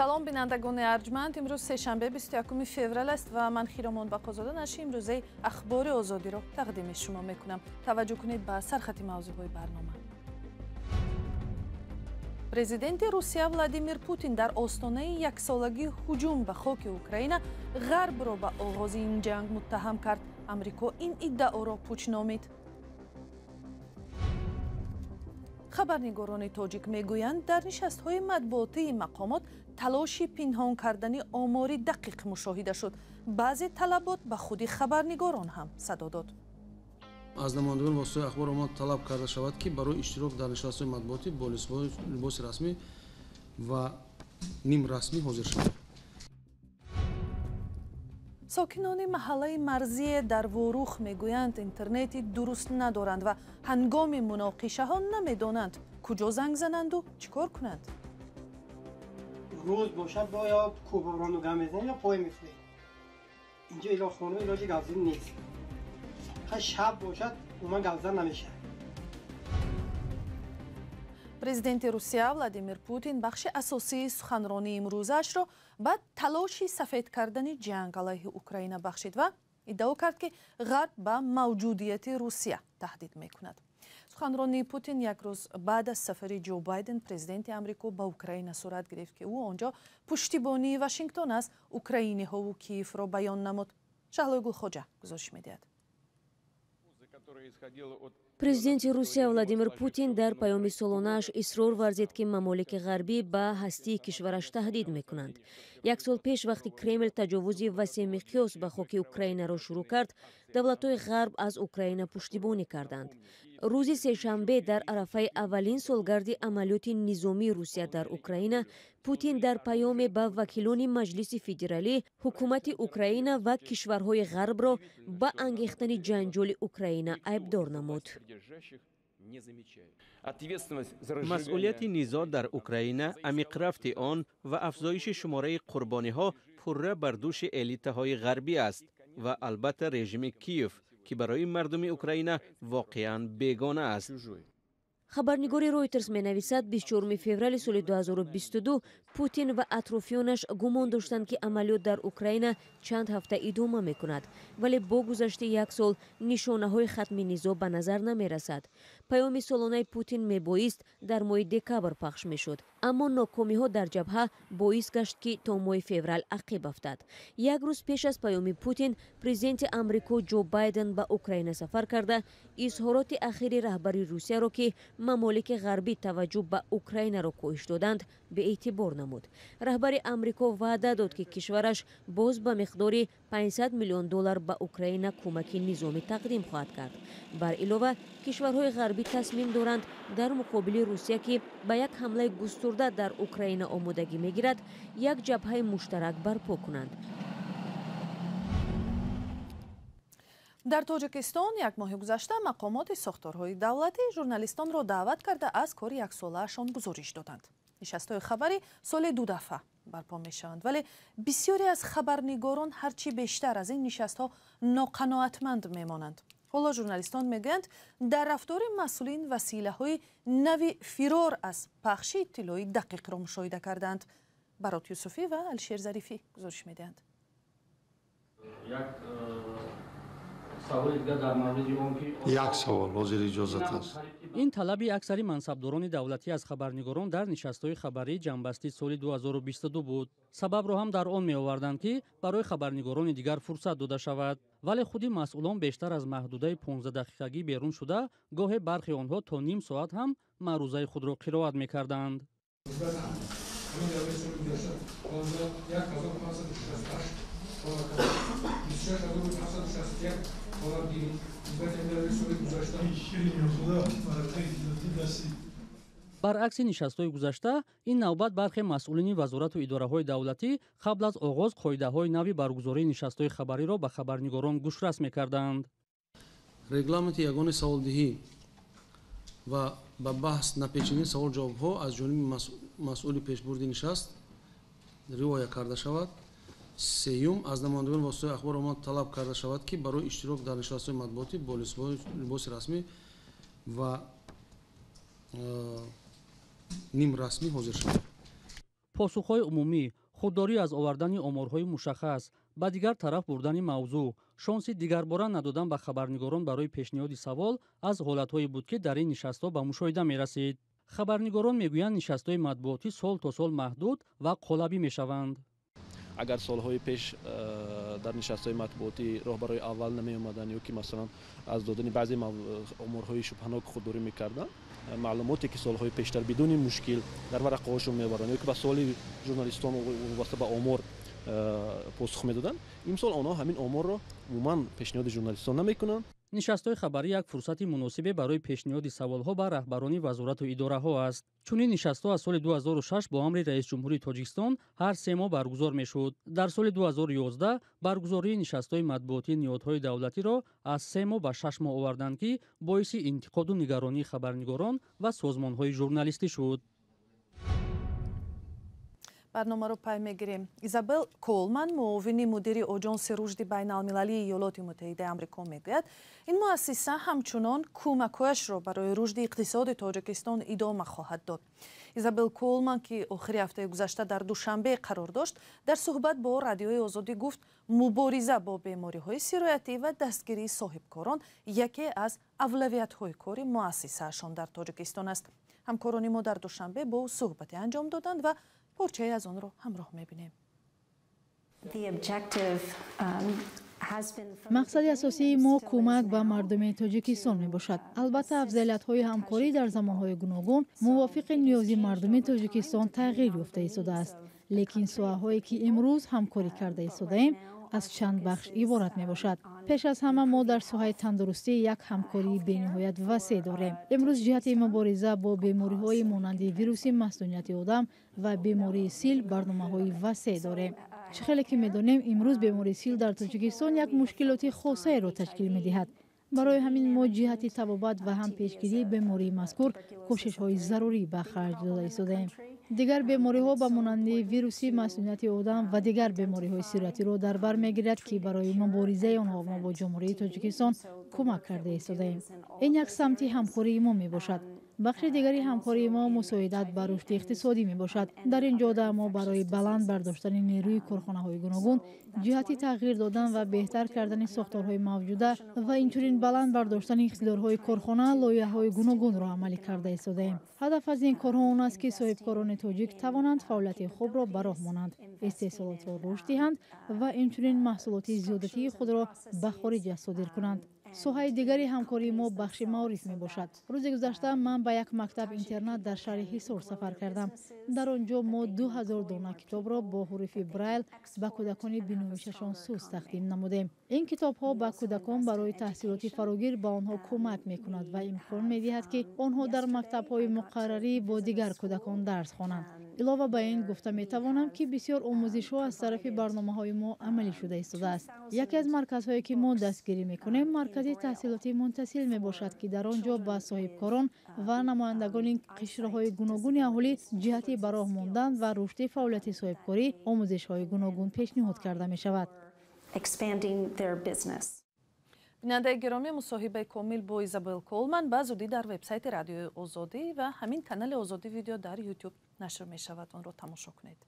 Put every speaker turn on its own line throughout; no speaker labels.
سلام بینندگان ارجمند. امروز سه‌شنبه 21 فوریه است و من خیرامان بقازاده نشی امروزه اخبار آزادی را تقدیم شما میکنم. توجه کنید به سرخط موضوعهای برنامه. پرزیدنت روسیه ولادیمیر پوتین در آستانه یک سالگی هجوم به خاک اوکراین غرب را به آغاز این جنگ متهم کرد. امریکا این ادعا را پوچ نامید. خبرنگاران تاجیک میگویند در نشست‌های مطبوعاتی مقامات تلاشی پنهان کردن آماری دقیق مشاهده شد. بعضی طلبات به خود خبرنگاران هم صدا داد.
از نمایندگان واسطه اخبار ما طلب کرده شود که برای اشتراک در نشست‌های مطبوعاتی با لباس رسمی و نیم رسمی حاضر شوند.
ساکنان محله مرزی در وروخ میگویند اینترنتی درست ندارند و هنگام مناقشه ها نمیدانند کجا زنگ زنند و چیکار کنند.
روز باشد با یا کوبران و گم بزنید یا پای میفته. اینجا ایلا خانه علاج گازین نیست. شب باشد اومن گازن نمیشه.
پرزیدنت روسیه ولادیمیر پوتین بخش اساسی سخنرانی امروزش را به تلاش سفید کردن جنگ علیه اوکراین بخشید و ادعا کرد که غرب به موجودیت روسیه تهدید میکند. سخنرانی پوتین یک روز بعد از سفر جو بایدن پرزیدنت آمریکا به اوکراین صورت گرفت که او آنجا پشتیبانی واشنگتن از اوکراینی ها و کیف را بیان نمود. شهلا گلخوجه گزارش میدهد.
президенти Русия Владимир Путин дар паёми солонааш исрор варзид ки мамолики ғарбӣ ба ҳастии кишвараш таҳдид мекунанд. Як сол пеш вақти Кремл таҷовузи васеъмиқёс ба хоки Украинаро шурӯъ кард, давлатҳои ғарб аз Украина пуштибонӣ карданд. рӯзи сешанбе дар арафаи аввалин солгарди амалиёти низомии Русия дар Украина, Путин дар паёме ба вакилони Маҷлиси федералӣ, ҳукумати Украина ва кишварҳои ғарбро ба ангехтани ҷанҷоли Украина айбдор намуд.
مسئولیت نزاع در اوکراین، عمیق رفت آن و افزایش شماره قربانی‌ها پره بر دوش الیت‌های غربی است و البته رژیم کیف که برای مردم اوکراین واقعاً بیگانه است.
خبرنگاری رویترز менависад 24 феврали соли 2022 Путин ва атрофиёнаш гумон доштанд ки амалиёт дар Украина чанд ҳафта идома мекунад, вале бо гузашти як сол нишонаҳои хатми низоъ ба назар намерасад. паёми солонаи Путин мебоист дар моҳи декабр пахш мешуд, аммо нокомиҳо дар ҷабҳа боис гашт ки то моҳи феврал ақиб афтад. як рӯз пеш аз паёми Путин, президенти Амрико Ҷо Байден ба Украина сафар карда, изҳороти ахири раҳбари Русияро ки мамолики ғарбӣ таваҷҷӯҳ ба Украинаро коҳиш доданд, беэътибор намуд. раҳбари Амрико ваъда дод ки кишвараш боз ба миқдори $500 миллион ба Украина кӯмаки низомӣ тақдим хоҳад кард. бар илова, кишварҳои ғарбӣ тасмим доранд дар муқобили Русия ки ба як ҳамлаи густурда дар Украина омодагӣ мегирад, як ҷабҳаи муштарак барпо кунанд.
در تاجیکستان یک ماه گذشته مقامات ساختارهای دولتی ژورنالیستان را دعوت کرده از کار یک ساله‌شان گزارش دادند. نشست‌های خبری سال 2 دفعه برپا می‌شوند، ولی بسیاری از خبرنگاران هرچی بیشتر از این نشست‌ها ناقناعتمند می‌مانند. حالا ژورنالیستان میگویند در رفتار مسئولین وسیله‌های نوی فرار از پخش اطلاعی دقیق را مشاهده کردند. برات یوسفی و الشیر ظریفی گزارش می‌دهند.
یک سوال وزیر اجازت است.
این طلبی اکثری منصبداران دولتی از خبرنگاران در نشست‌های خبری جنبسته سال 2022 بود. سبب را هم در آن می آوردند که برای خبرنگاران دیگر فرصت داده شود، ولی خودی مسئولان بیشتر از محدوده 15 دقیقگی بیرون شده، گاهی برخی آنها تا نیم ساعت هم معروضه خود را قرائت می‌کردند. برعکس نشست‌های گذشته، این نوبت برخی مسئولین وزارت و اداره‌های دولتی قبل از آغاز قاعده‌های نوی برگزاری نشست‌های خبری را به خبرنگاران گوشرس می‌کردند.
رگلامنت یگان سوالدهی و با بحث نپیچیدن سوال جواب‌ها از جانب مسئول پیشبرد نشست روایت کرده شود. سیوم از نمایندگان واسطه اخبار ما طلب کرده شود که برای اشتراک در نشست‌های مطبوعاتی با لباس رسمی و نیم رسمی حاضر شود.
посухҳои умумӣ, худдорӣ аз овардани оморҳои мушаххас, ба дигар тараф бурдани мавзӯъ, шонси дигарбора надодан ба хабарнигорон барои пешниҳоди савол аз ҳолатҳое буд, ки дар ин нишастҳо ба мушоҳида мерасид. хабарнигорон мегӯянд нишастҳои матбуотӣ сол то сол маҳдуд ва қолабӣ мешаванд.
агар солҳои пеш дар нишастҳои матбуотӣ роҳбарои аввал намеомаданд ё ки масалан аз додани баъзе оморҳои шубҳанок худдорӣ мекарданд, маълумоте ки солҳои пештар бидуни мушкил дар варақаҳошон мебаранд ё ки ба суоли журналистон вобаста ба омор посух медоданд, имсол онҳо ҳамин оморро умуман пешниҳоди журналистон намекунанд.
нишастҳои хабарӣ як фурсати муносибе барои пешниҳоди саволҳо ба раҳбарони вазорату идораҳо аст. чунин нишастҳо аз соли 2006 бо амри раисҷумҳурии Тоҷикистон ҳар 3 моҳ баргузор мешуд. дар соли 2011 баргузории нишастҳои матбуотии ниҳодҳои давлатиро аз 3 моҳ ба 6 моҳ оварданд, ки боиси интиқоду нигаронии хабарнигорон ва созмонҳои журналистӣ шуд.
барномаро пай мегирем. Изабел Колман, муовини мудири оҷонси рушди байналмилалии Иёлоти Муттаҳидаи Амрико мегӯяд, ин муассиса ҳамчунон кӯмакҳояшро барои рушди иқтисоди Тоҷикистон идома хоҳад дод. Изабел Колман, ки охири ҳафтаи гузашта дар душанбе қарор дошт, дар суҳбат бо Радиои Озодӣ гуфт, мубориза бо бемориҳои сироятӣ ва дастгирии соҳибкорон яке аз авлавиятҳои кори муассисаашон дар Тоҷикистон аст. ҳамкорони мо дар душанбе бо суҳбате анҷом доданд ва порчае аз онро ҳамроҳ мебинем.
мақсади асосии мо кӯмак ба мардуми Тоҷикистон мебошад. албатта афзалиятҳои ҳамкорӣ дар замонҳои гуногун мувофиқи ниёзи мардуми Тоҷикистон тағйир ёфта истодааст. лекин соҳаҳое ки имрӯз ҳамкорӣ карда истодаем аз чанд бахш иборат мебошад. пеш аз ҳама мо дар соҳаи тандурустӣ як ҳамкории бениҳоят васеъ дорем. имрӯз ҷиҳати мубориза бо бемориҳои монанди вируси маснунияти одам ва бемории сил барномаҳои васеъ дорем. чӣ хеле ки медонем, имрӯз бемории сил дар Тоҷикистон як мушкилоти хосаеро ташкил медиҳад. барои ҳамин мо ҷиҳати табобат ва ҳам пешгирии бемории мазкур кӯшишҳои зарурӣ ба харҷ дода истодаем. дигар бемориҳо ба монанди вируси маснунияти одам ва дигар бемориҳои сироятиро дар бар мегирад, ки барои муборизаи онҳо мо бо ҷумҳурии Тоҷикистон кӯмак карда истодаем. ин як самти ҳамкории мо мебошад. бахши дигари ҳамкории мо мусоидат ба рушди иқтисодӣ мебошад. дар ин ҷода мо барои баланд бардоштани нерӯи корхонаҳои гуногун, ҷиҳати тағйир додан ва беҳтар кардани сохторҳои мавҷуда ва инчунин баланд бардоштани иқтидорҳои корхона лоиҳаҳои гуногунро амалӣ карда истодаем. ҳадаф аз ин корҳо он аст, ки соҳибкорони тоҷик тавонанд фаъолияти худро ба роҳ монанд, истеҳсолотро рушд диҳанд ва инчунин маҳсулоти зиёдатии худро ба хориҷа содир кунанд. соҳаи дигари ҳамкории мо бахши маориф мебошад. рӯзи гузашта ман ба як мактаб интернат дар шаҳри Ҳисор сафар кардам. дар он ҷо мо 2000 дона китобро бо ҳуруфи брайл ба кӯдакони бинӯишашон суст тақдим намудем. ин китобҳо ба кӯдакон барои таҳсилоти фарогир ба онҳо кӯмак мекунад ва имкон медиҳад, ки онҳо дар мактабҳои муқаррарӣ бо дигар кӯдакон дарс хонанд. илова ба ин гуфта метавонам, ки бисёр омӯзишҳо аз тарафи барномаҳои мо амалӣ шуда истодааст. яке аз марказҳое ки мо дастгирӣ мекунем маркази таҳсилоти мунтасил мебошад, ки дар он ҷо ба соҳибкорон ва намояндагони қишраҳои гуногуни аҳолӣ ҷиҳати ба роҳ мондан ва рушди фаъолияти соҳибкорӣ омӯзишҳои гуногун пешниҳод карда мешавад.
бинандаи гиромӣ, мусоҳибаи комил бо Изабел Колман ба зудӣ дар вебсайти Радиои Озодӣ ва ҳамин канали Озодӣ видео дар YouTube нашр мешавад. онро тамошо кунед.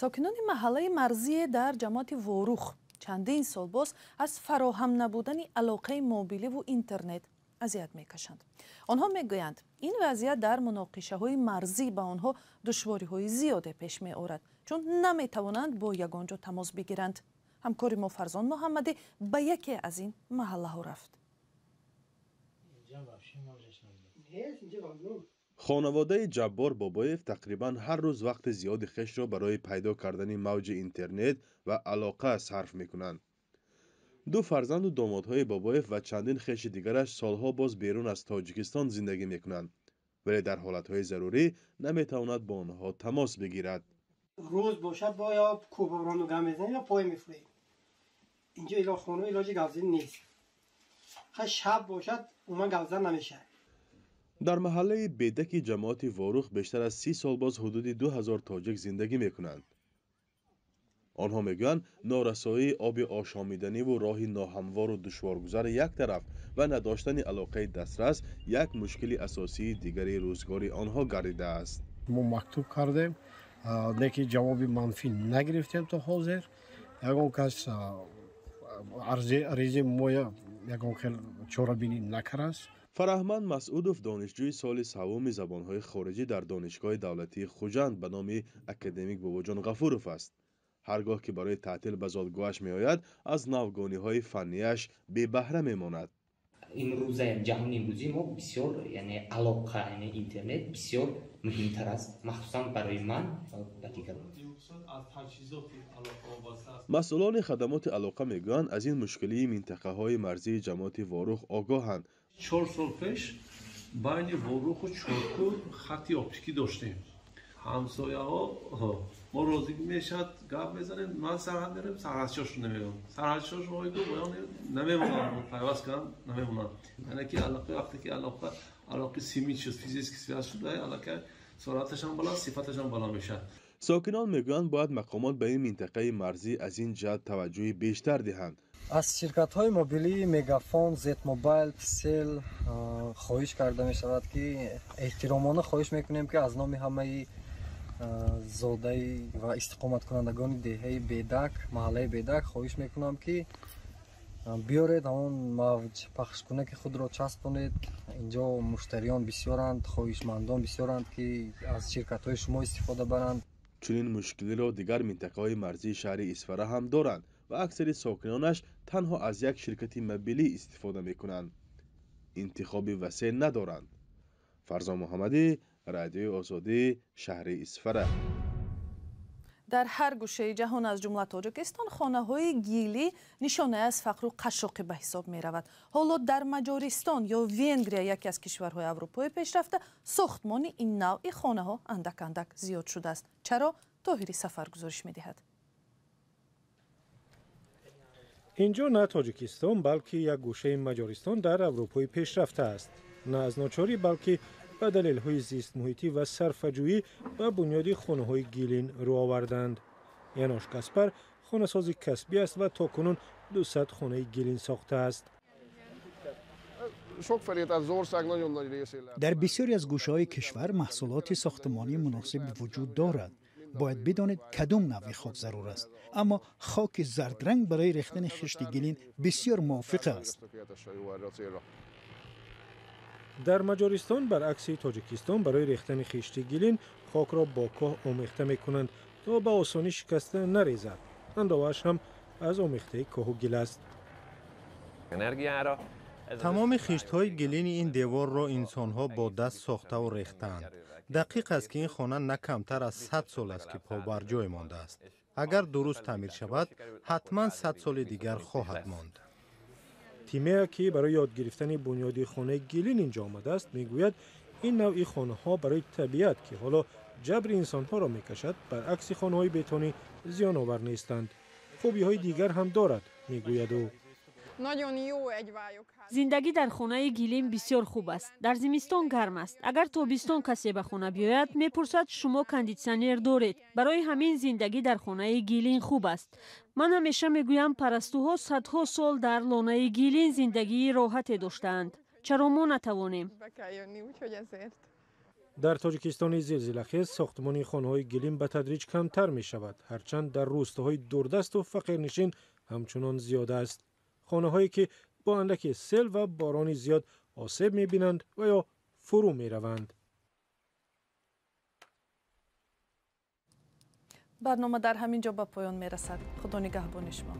сокинони маҳаллаи марзие дар ҷамоати Ворух чандин сол боз аз фароҳам набудани алоқаи мобиливу интернет азият мекашанд. онҳо мегӯянд, ин вазъият дар муноқишаҳои марзӣ ба онҳо душвориҳои зиёде пеш меорад, чун наметавонанд бо ягонҷо тамос бигиранд. ҳамкори мо Фарзон Муҳаммадӣ ба яке аз ин маҳаллаҳо рафт.
خانواده جبار بابایف تقریبا هر روز وقت زیادی خش را برای پیدا کردن موج اینترنت و علاقه صرف میکنند. دو فرزند و دامادهای بابایف و چندین خش دیگرش سالها باز بیرون از تاجیکستان زندگی میکنند، ولی در حالتهای ضروری نمیتواند با آنها تماس بگیرد.
روز باشد با یا کوبران و گم بزنیم یا پای میفریم. اینجا ایلا خونه علاج گازین نیست. شب باشد اومد گازن نمیشه.
در محله بیدک جماعت واروخ بیشتر از 30 سال باز حدود 2000 تاجیک زندگی میکنند. آنها میگویند نارسایی آب آشامیدنی و راه ناهموار و دشوارگذر یک طرف و نداشتن علاقه دسترس یک مشکل اساسی دیگری روزگاری آنها گردیده است.
ما مکتوب کردیم لیکن جواب منفی نگرفتیم تا حاضر. یگان کس عرضه ما یگان خیلی چاره‌بینی نکرد.
فرهمند مسعودوف دانشجوی سال سوم زبانهای خارجی در دانشگاه دولتی خوجند به نام اکادمیک باباجان غفوروف است. هرگاه که برای تعطیل به زادگاهش می آید از نوگانی‌های فنیش بی بهره میماند.
امروزه جهان امروزی ما بسیار یعنی علاقه یعنی اینترنت بسیار مهمتر است، مخصوصا برای من و دیگران.
مسئولان خدمات علاقه میگویند از این مشکلی منطقه‌های مرزی جماعت واروخ آگاهند.
4 سال پیش بین واروخ و چارکور خطی اپتیکی داشتیم. همسایه ها ما روزی میشد گپ میزنیم، من سرحد میرم سرحدشاشون نمیگم، سرحدشاش رو گفت نمیمونن پیوست کردن نمیمونن. یعنی که علاقه وقتی که علاقه سیمی شد فیزیکی سیاست شده علاقه سرعتش هم بالا صفتش هم بالا میشه.
ساکنان میگویند باید مقامات به این منطقه مرزی از این جهت توجه بیشتر دهند.
از شرکت‌های موبیلی مگافون، زت موبایل، تسل خواهش کرده می شود که احترامانه خواهش میکنیم که از نام همه زاده و استقامت کنندگان دهه بیدک، محله بیدک خواهش میکنم که بیارید همون موج پخش کنه که خود را چسب کنید. اینجا مشتریان بسیارند، خواهشمندان بسیارند که از شرکت‌های شما استفاده برند.
چنین مشکلی را دیگر منطقه‌های مرزی شهر اسفره هم دارند و اکثر ساکنانش تنها از یک شرکت موبیلی استفاده میکنند. انتخاب وسیع ندارند. فرزان محمدی، رادیوی آزادی، شهر اسفره.
در هر گوشه جهان از جمله تاجیکستان خانه‌های گیلی نشانه از فقر و قشاقی به حساب می‌رود. حالا در مجارستان یا وینگریا یکی از کشورهای اروپای پیشرفته ساختمان این نوع خانه‌ها اندک اندک زیاد شده است. چرا؟ طاهری سفر گزارش می‌دهد.
اینجا نه تاجیکستان بلکه یک گوشه مجارستان در اروپای پیشرفته است. نه از ناچاری بلکه به دلیل‌های زیست محیطی و صرفه‌جویی به بنیاد خانه‌های گیلین رو آوردند. یانوش کاسپر خانه‌ساز کسبی است و تاکنون 200 خانه گیلین ساخته است.
در بسیاری از گوشه‌های کشور محصولات ساختمانی مناسب وجود دارد. باید بدانید کدام نوع خاک ضرور است، اما خاک زرد رنگ برای ریختن خشت گیلین بسیار موافق است.
در مجارستان برعکس تاجیکستان برای ریختن خشت گیلین خاک را با کاه آمیخته می‌کنند تا به آسانی شکسته نریزد. اندازه‌اش هم از آمیخته کاه و گل است.
تمام خشت‌های گلین این دیوار را انسان‌ها با دست ساخته و ریختند. دقیق است که این خانه نه کمتر از 100 سال است که پا بر جای مانده است. اگر درست تعمیر شود حتما 100 سال دیگر خواهد ماند.
تیمه که برای یاد گرفتن بنیادی خانه گیلین اینجا آمده است میگوید این نوعی خانه‌ها برای طبیعت که حالا جبر انسان‌ها را میکشد برعکس خانه‌های بتونی زیان آور نیستند. خوبی‌های دیگر هم دارد میگوید او.
زندگی در خانه گیلین بسیار خوب است. در زمستان گرم است. اگر تابستان کسی به خانه بیاید میپرسد شما کاندیشنر دارید. برای همین زندگی در خانه گیلین خوب است. من همیشه میگویم پرستوها صدها سال در لانه گیلین زندگی راحتی داشتند. چرا ما نتوانیم؟
در تاجیکستان زلزله‌خیز ساختمان خانه‌های گیلین به تدریج کمتر می شود، هرچند در روستاهای دوردست و فقیرنشین همچنان زیاده است. خانه‌هایی که با اندک سیل و باران زیاد آسیب می‌بینند و یا فرو می‌روند.
برنامه در همین جا به پایان می‌رسد. خدا نگهبان شما.